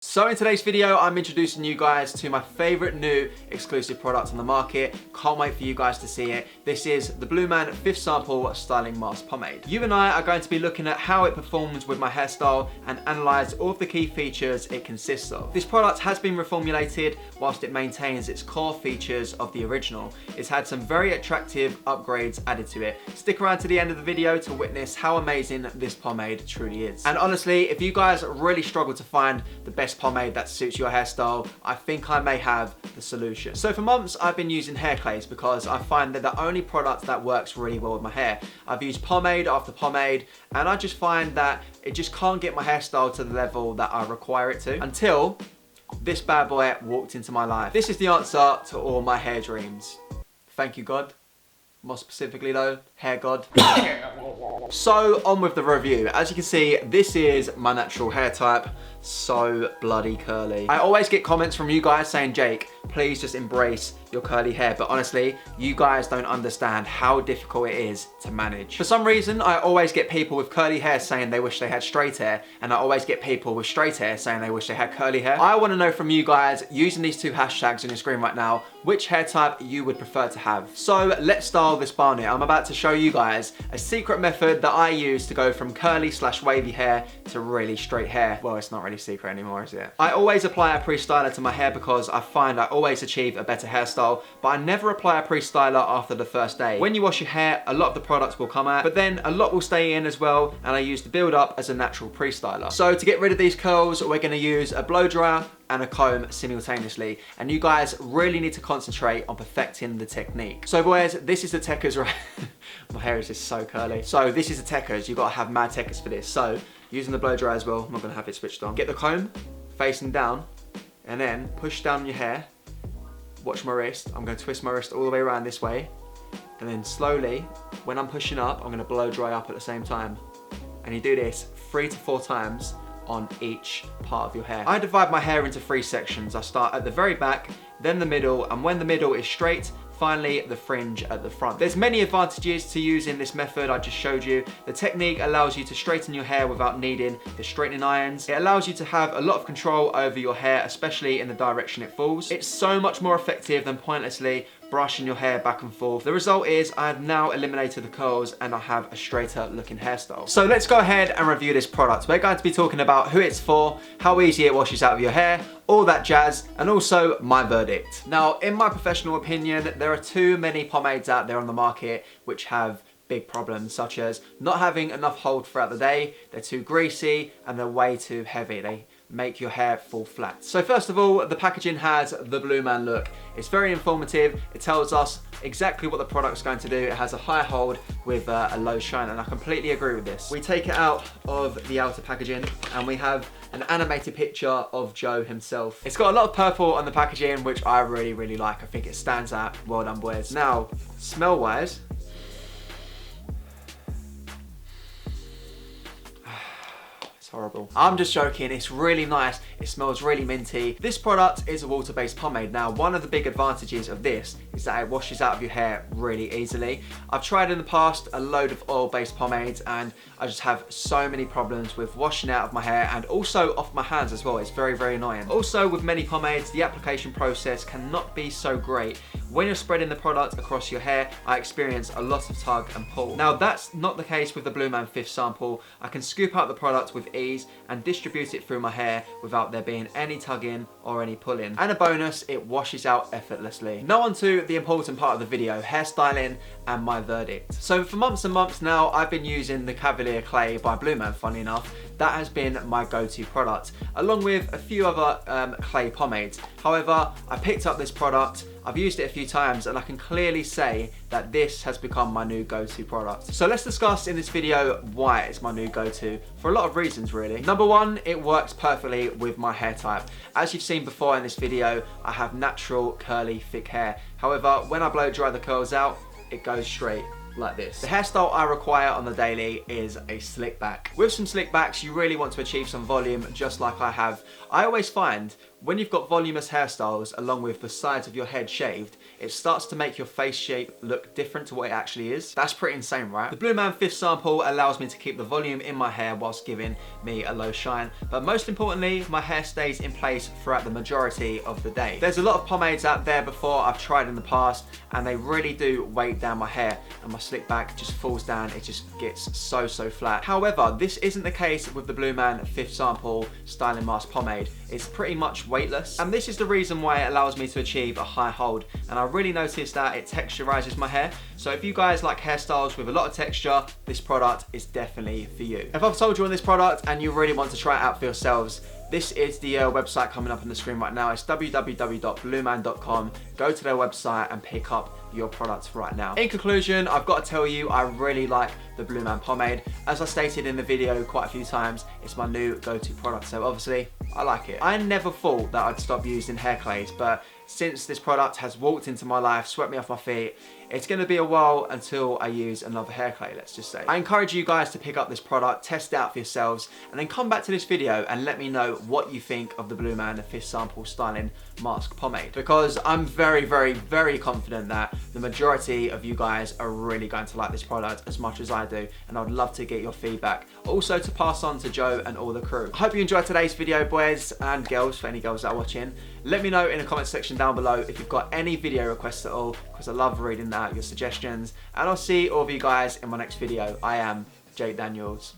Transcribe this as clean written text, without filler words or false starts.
So in today's video, I'm introducing you guys to my favorite new exclusive product on the market. Can't wait for you guys to see it. This is the BluMaan 5th Sample Styling Mask Pomade. You and I are going to be looking at how it performs with my hairstyle and analyze all of the key features it consists of. This product has been reformulated whilst it maintains its core features of the original. It's had some very attractive upgrades added to it. Stick around to the end of the video to witness how amazing this pomade truly is. And honestly, if you guys really struggle to find the best pomade that suits your hairstyle, I think I may have the solution. So for months I've been using hair clays because I find they're the only product that works really well with my hair. I've used pomade after pomade and I just find that it just can't get my hairstyle to the level that I require it to until this bad boy walked into my life. This is the answer to all my hair dreams. Thank you, God. More specifically though, hair god. So on with the review. As you can see, this is my natural hair type. So bloody curly. I always get comments from you guys saying, Jake, please just embrace your curly hair. But honestly, you guys don't understand how difficult it is to manage. For some reason, I always get people with curly hair saying they wish they had straight hair. And I always get people with straight hair saying they wish they had curly hair. I want to know from you guys, using these two hashtags on your screen right now, which hair type you would prefer to have. So let's style this barnet. I'm about to show you guys a secret method that I use to go from curly / wavy hair to really straight hair. Well, it's not really secret anymore, is it? I always apply a pre-styler to my hair because I find I always achieve a better hairstyle, but I never apply a pre-styler after the first day. When you wash your hair, a lot of the products will come out, but then a lot will stay in as well, and I use the build up as a natural pre-styler. So to get rid of these curls, we're gonna use a blow dryer and a comb simultaneously. And you guys really need to concentrate on perfecting the technique. So boys, this is the techers, right? My hair is just so curly. So this is the techers, you've got to have mad techers for this. So using the blow dryer as well, I'm not gonna have it switched on. Get the comb facing down and then push down your hair. Watch my wrist. I'm gonna twist my wrist all the way around this way. And then slowly, when I'm pushing up, I'm gonna blow dry up at the same time. And you do this 3 to 4 times on each part of your hair. I divide my hair into 3 sections. I start at the very back, then the middle, and when the middle is straight, finally the fringe at the front. There's many advantages to using this method I just showed you. The technique allows you to straighten your hair without needing the straightening irons. It allows you to have a lot of control over your hair, especially in the direction it falls. It's so much more effective than pointlessly brushing your hair back and forth. The result is I have now eliminated the curls and I have a straighter looking hairstyle. So let's go ahead and review this product. We're going to be talking about who it's for, how easy it washes out of your hair, all that jazz, and also my verdict. Now, in my professional opinion, there are too many pomades out there on the market which have big problems, such as not having enough hold throughout the day, they're too greasy, and they're way too heavy. They make your hair fall flat. So first of all, the packaging has the BluMaan look. It's very informative. It tells us exactly what the product's going to do. It has a high hold with a low shine, and I completely agree with this. We take it out of the outer packaging and we have an animated picture of Joe himself. It's got a lot of purple on the packaging, which I really like. I think it stands out. Well done, boys. Now, smell-wise, horrible. I'm just joking, it's really nice, it smells really minty. This product is a water-based pomade. Now, one of the big advantages of this is that it washes out of your hair really easily. I've tried in the past a load of oil-based pomades and I just have so many problems with washing out of my hair and also off my hands as well. It's very annoying. Also, with many pomades, the application process cannot be so great. When you're spreading the product across your hair, I experience a lot of tug and pull. Now, that's not the case with the BluMaan 5th Sample. I can scoop out the product with ease and distribute it through my hair without there being any tugging or any pulling. And a bonus, it washes out effortlessly. Now on to the important part of the video, hairstyling and my verdict. So for months and months now, I've been using the Cavalier Clay by BluMaan, funny enough. That has been my go-to product, along with a few other clay pomades. However, I picked up this product, I've used it a few times, and I can clearly say that this has become my new go-to product. So let's discuss in this video why it's my new go-to, for a lot of reasons really. Number one, it works perfectly with my hair type. As you've seen before in this video, I have natural curly thick hair. However, when I blow dry the curls out, it goes straight like this. The hairstyle I require on the daily is a slick back. With some slick backs, you really want to achieve some volume, just like I have. I always find when you've got voluminous hairstyles along with the sides of your head shaved, it starts to make your face shape look different to what it actually is. That's pretty insane, right? The BluMaan 5th sample allows me to keep the volume in my hair whilst giving me a low shine, but most importantly, my hair stays in place throughout the majority of the day. There's a lot of pomades out there before I've tried in the past, and they really do weight down my hair, and my slick back just falls down. It just gets so flat. However, this isn't the case with the BluMaan 5th sample styling mask pomade. It's pretty much weightless, and this is the reason why it allows me to achieve a high hold, and I really noticed that it texturizes my hair. So if you guys like hairstyles with a lot of texture, this product is definitely for you. If I've sold you on this product and you really want to try it out for yourselves, this is the website coming up on the screen right now. It's www.blumaan.com. Go to their website and pick up your products right now. In conclusion, I've got to tell you, I really like the BluMaan pomade. As I stated in the video quite a few times, it's my new go-to product, so obviously I like it. I never thought that I'd stop using hair clays, but since this product has walked into my life, swept me off my feet, it's going to be a while until I use another hair clay, let's just say. I encourage you guys to pick up this product, test it out for yourselves, and then come back to this video and let me know what you think of the BluMaan 5th sample styling mask pomade, because I'm very confident that the majority of you guys are really going to like this product as much as I do, and I'd love to get your feedback, also to pass on to Joe and all the crew. I hope you enjoyed today's video, boys and girls, for any girls that are watching. Let me know in the comment section down below if you've got any video requests at all, because I love reading out your suggestions, and I'll see all of you guys in my next video. I am Jake Daniels.